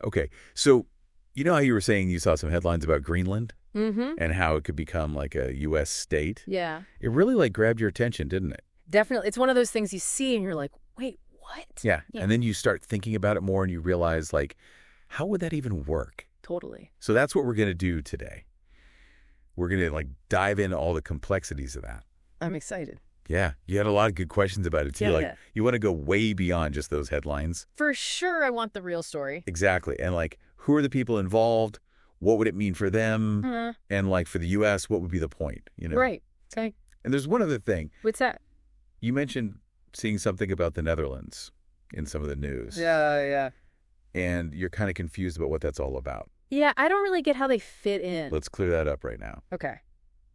Okay, so you know how you were saying you saw some headlines about Greenland Mm-hmm. and how it could become like a U.S. state? Yeah. It really like grabbed your attention, didn't it? Definitely. It's one of those things you see and you're like, wait, what? Yeah, Yeah, and then you start thinking about it more and you realize like, how would that even work? totally. So that's what we're going to do today. We're going to like dive into all the complexities of that. I'm excited. Yeah, you had a lot of good questions about it too. Yeah, Like yeah. you want to go way beyond just those headlines. For sure, I want the real story. Exactly. And like, who are the people involved? What would it mean for them? Uh, And like for the U.S., what would be the point? You know? Right. Okay. And there's one other thing. What's that? You mentioned seeing something about the Netherlands in some of the news. Yeah. And you're kind of confused about what that's all about. Yeah, I don't really get how they fit in. Let's clear that up right now. Okay.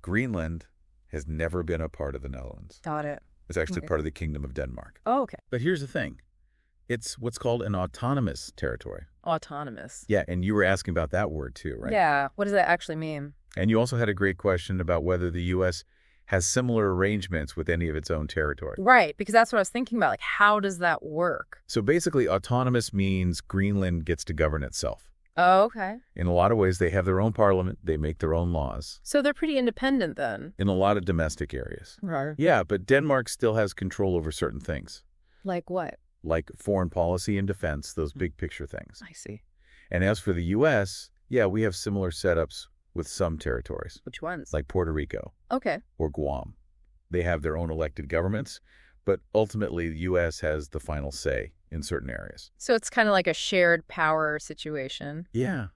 Greenland has never been a part of the Netherlands. Got it. It's actually Okay. part of the Kingdom of Denmark. Oh, okay. But here's the thing. It's what's called an autonomous territory. Autonomous. Yeah, and you were asking about that word too, right? Yeah. What does that actually mean? And you also had a great question about whether the U.S. has similar arrangements with any of its own territory. Right, because that's what I was thinking about. Like, how does that work? So basically, autonomous means Greenland gets to govern itself. Oh, okay. In a lot of ways, they have their own parliament. They make their own laws So they're pretty independent then. in a lot of domestic areas. Right. Yeah, but Denmark still has control over certain things, Like what? like foreign policy and defense, those big picture things. I see. And as for the U.S., yeah, we have similar setups with some territories, Which ones? like Puerto Rico Okay. or Guam. They have their own elected governments, but ultimately the U.S. has the final say in certain areas. So it's kind of like a shared power situation. Yeah,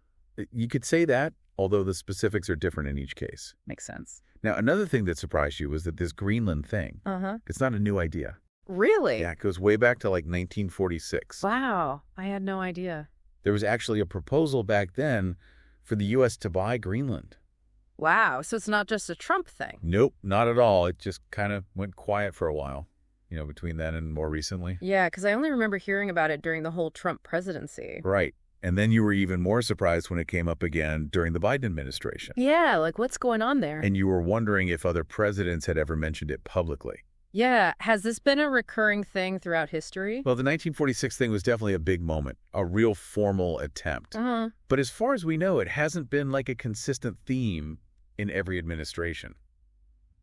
you could say that, although the specifics are different in each case. Makes sense. Now, another thing that surprised you was that this Greenland thing, Uh-huh. it's not a new idea. Really? Yeah, it goes way back to like 1946. Wow. I had no idea. There was actually a proposal back then for the U.S. to buy Greenland. Wow. So it's not just a Trump thing. Nope, not at all. It just kind of went quiet for a while, you know, between then and more recently. Yeah, because I only remember hearing about it during the whole Trump presidency. Right. And then you were even more surprised when it came up again during the Biden administration. Yeah, like what's going on there? And you were wondering if other presidents had ever mentioned it publicly. Yeah, has this been a recurring thing throughout history? Well, the 1946 thing was definitely a big moment, a real formal attempt. Uh-huh. But as far as we know, it hasn't been like a consistent theme in every administration.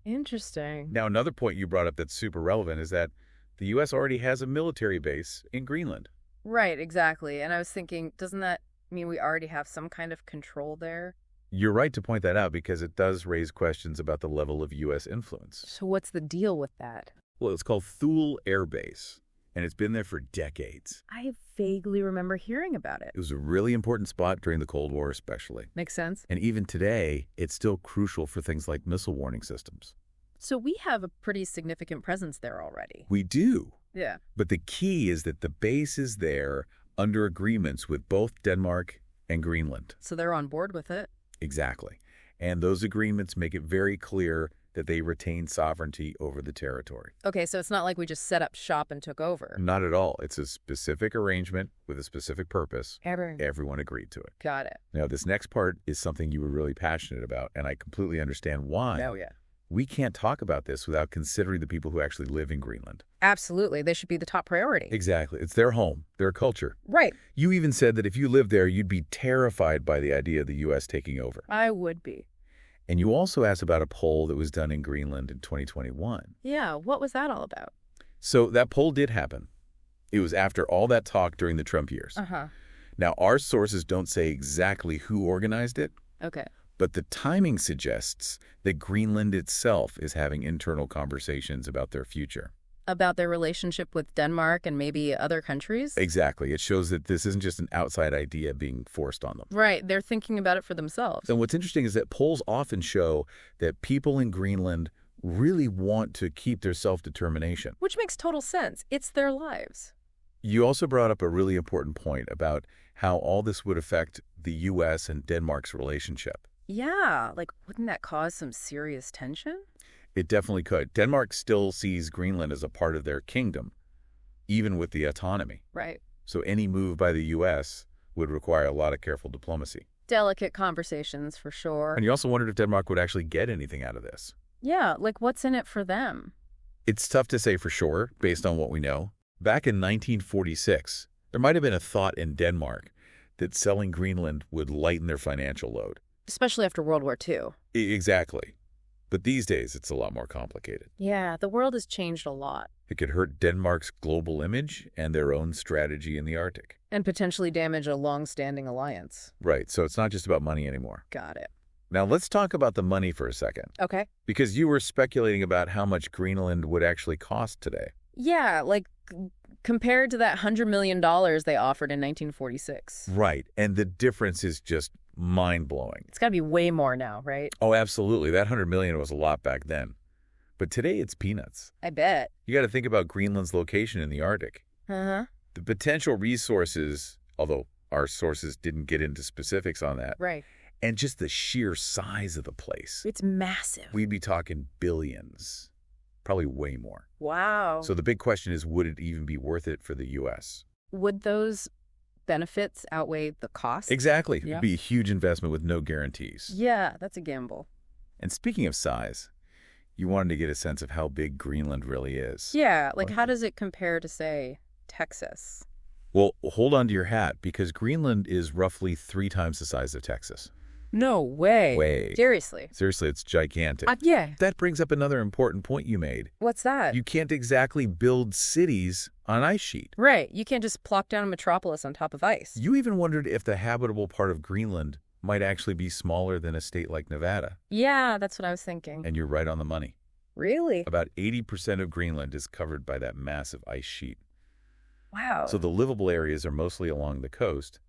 Interesting. Now, another point you brought up that's super relevant is that the U.S. already has a military base in Greenland. Right, exactly. And I was thinking, doesn't that mean we already have some kind of control there? You're right to point that out because it does raise questions about the level of U.S. influence. So what's the deal with that? Well, it's called Thule Air Base, and it's been there for decades. I vaguely remember hearing about it. It was a really important spot during the Cold War especially. Makes sense. And even today, it's still crucial for things like missile warning systems. So we have a pretty significant presence there already. We do. Yeah. But the key is that the base is there under agreements with both Denmark and Greenland. So they're on board with it. Exactly. And those agreements make it very clear that they retain sovereignty over the territory. Okay, so it's not like we just set up shop and took over. Not at all. It's a specific arrangement with a specific purpose. Everyone agreed to it. Got it. Now, this next part is something you were really passionate about, and I completely understand why. Oh, yeah. We can't talk about this without considering the people who actually live in Greenland. Absolutely. They should be the top priority. Exactly. It's their home, their culture. Right. You even said that if you lived there, you'd be terrified by the idea of the U.S. taking over. I would be. And you also asked about a poll that was done in Greenland in 2021. Yeah, what was that all about? So that poll did happen. It was after all that talk during the Trump years. Uh-huh. Now, our sources don't say exactly who organized it, Okay. but the timing suggests that Greenland itself is having internal conversations about their future. About their relationship with Denmark and maybe other countries? Exactly. It shows that this isn't just an outside idea being forced on them. Right. They're thinking about it for themselves. And what's interesting is that polls often show that people in Greenland really want to keep their self-determination. Which makes total sense. It's their lives. You also brought up a really important point about how all this would affect the U.S. and Denmark's relationship. Yeah, like wouldn't that cause some serious tension? It definitely could. Denmark still sees Greenland as a part of their kingdom, even with the autonomy. Right. So any move by the U.S. would require a lot of careful diplomacy. Delicate conversations for sure. And you also wondered if Denmark would actually get anything out of this. Yeah, like what's in it for them? It's tough to say for sure, based on what we know. Back in 1946, there might have been a thought in Denmark that selling Greenland would lighten their financial load. Especially after World War II. Exactly. But these days, it's a lot more complicated. Yeah, the world has changed a lot. It could hurt Denmark's global image and their own strategy in the Arctic. And potentially damage a long-standing alliance. Right, so it's not just about money anymore. Got it. Now, let's talk about the money for a second. Okay. Because you were speculating about how much Greenland would actually cost today. Yeah, like compared to that $100 million they offered in 1946. Right, and the difference is just mind-blowing. It's got to be way more now, right? Oh, absolutely. That $100 million was a lot back then. But today it's peanuts. I bet. You got to think about Greenland's location in the Arctic. Uh-huh. The potential resources, although our sources didn't get into specifics on that, Right. and just the sheer size of the place. It's massive. We'd be talking billions, probably way more. Wow. So the big question is, would it even be worth it for the U.S.? Would those benefits outweigh the cost? Exactly. Yeah. It'd be a huge investment with no guarantees. Yeah, that's a gamble. And speaking of size, you wanted to get a sense of how big Greenland really is. Yeah, like how does it compare to, say, Texas? Well, hold on to your hat, because Greenland is roughly 3 times the size of Texas. No way. Way. Seriously? Seriously, it's gigantic. Yeah. That brings up another important point you made. What's that? You can't exactly build cities on ice sheet. Right. You can't just plop down a metropolis on top of ice. You even wondered if the habitable part of Greenland might actually be smaller than a state like Nevada. Yeah, that's what I was thinking. And you're right on the money. Really? About 80% of Greenland is covered by that massive ice sheet. Wow. So the livable areas are mostly along the coast.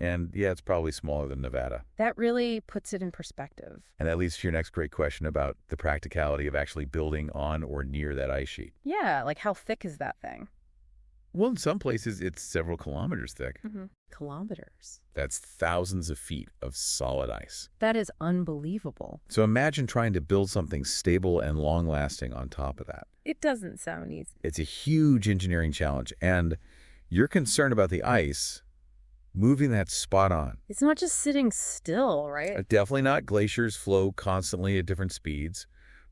And yeah, it's probably smaller than Nevada. That really puts it in perspective. And that leads to your next great question about the practicality of actually building on or near that ice sheet. Yeah, like how thick is that thing? Well, in some places, it's several kilometers thick. Mm-hmm. Kilometers. That's thousands of feet of solid ice. That is unbelievable. So imagine trying to build something stable and long-lasting on top of that. It doesn't sound easy. It's a huge engineering challenge. And you're concerned about the ice, moving that spot on. It's not just sitting still, right? Definitely not. Glaciers flow constantly at different speeds,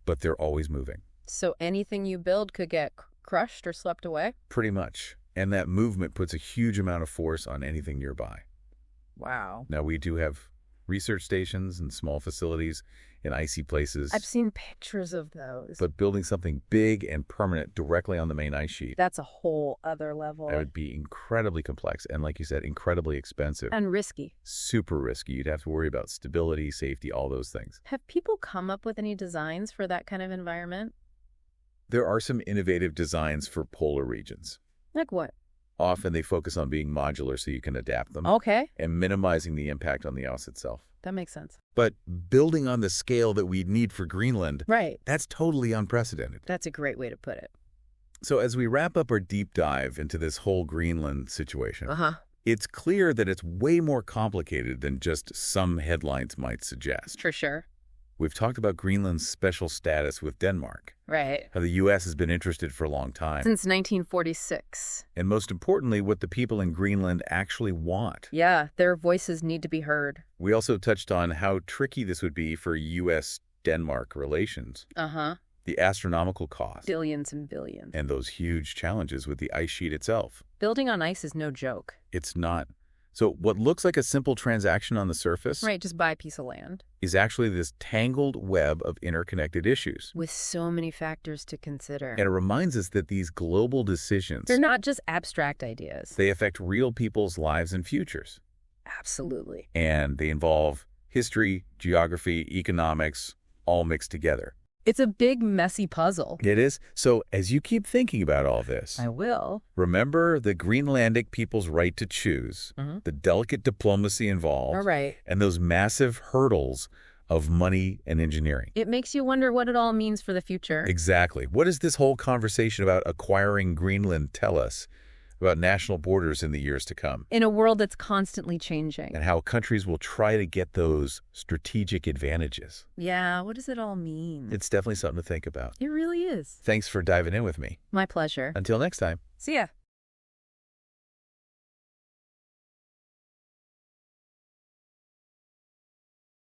but they're always moving. So anything you build could get crushed or swept away? Pretty much. And that movement puts a huge amount of force on anything nearby. Wow. Now, we do have research stations and small facilities in icy places. I've seen pictures of those. But building something big and permanent directly on the main ice sheet, that's a whole other level. that would be incredibly complex and, like you said, incredibly expensive. And risky. Super risky. You'd have to worry about stability, safety, all those things. Have people come up with any designs for that kind of environment? There are some innovative designs for polar regions. Like what? Often they focus on being modular so you can adapt them Okay. and minimizing the impact on the ice itself. That makes sense. But building on the scale that we need for Greenland, Right. that's totally unprecedented. That's a great way to put it. So as we wrap up our deep dive into this whole Greenland situation, Uh-huh. it's clear that it's way more complicated than just some headlines might suggest. For sure. We've talked about Greenland's special status with Denmark, Right. how the U.S. has been interested for a long time, Since 1946. and most importantly, what the people in Greenland actually want. Yeah, their voices need to be heard. We also touched on how tricky this would be for U.S.-Denmark relations, Uh-huh. the astronomical cost, Billions and billions. and those huge challenges with the ice sheet itself. Building on ice is no joke. It's not. So what looks like a simple transaction on the surface Right, just buy a piece of land. is actually this tangled web of interconnected issues. With so many factors to consider. And it reminds us that these global decisions, They're not just abstract ideas. they affect real people's lives and futures. Absolutely. And they involve history, geography, economics, all mixed together. It's a big, messy puzzle. It is. So as you keep thinking about all this, I will. remember the Greenlandic people's right to choose, Mhm. the delicate diplomacy involved, All right. and those massive hurdles of money and engineering. It makes you wonder what it all means for the future. Exactly. What does this whole conversation about acquiring Greenland tell us about national borders in the years to come? In a world that's constantly changing. And how countries will try to get those strategic advantages. Yeah, what does it all mean? It's definitely something to think about. It really is. Thanks for diving in with me. My pleasure. Until next time. See ya.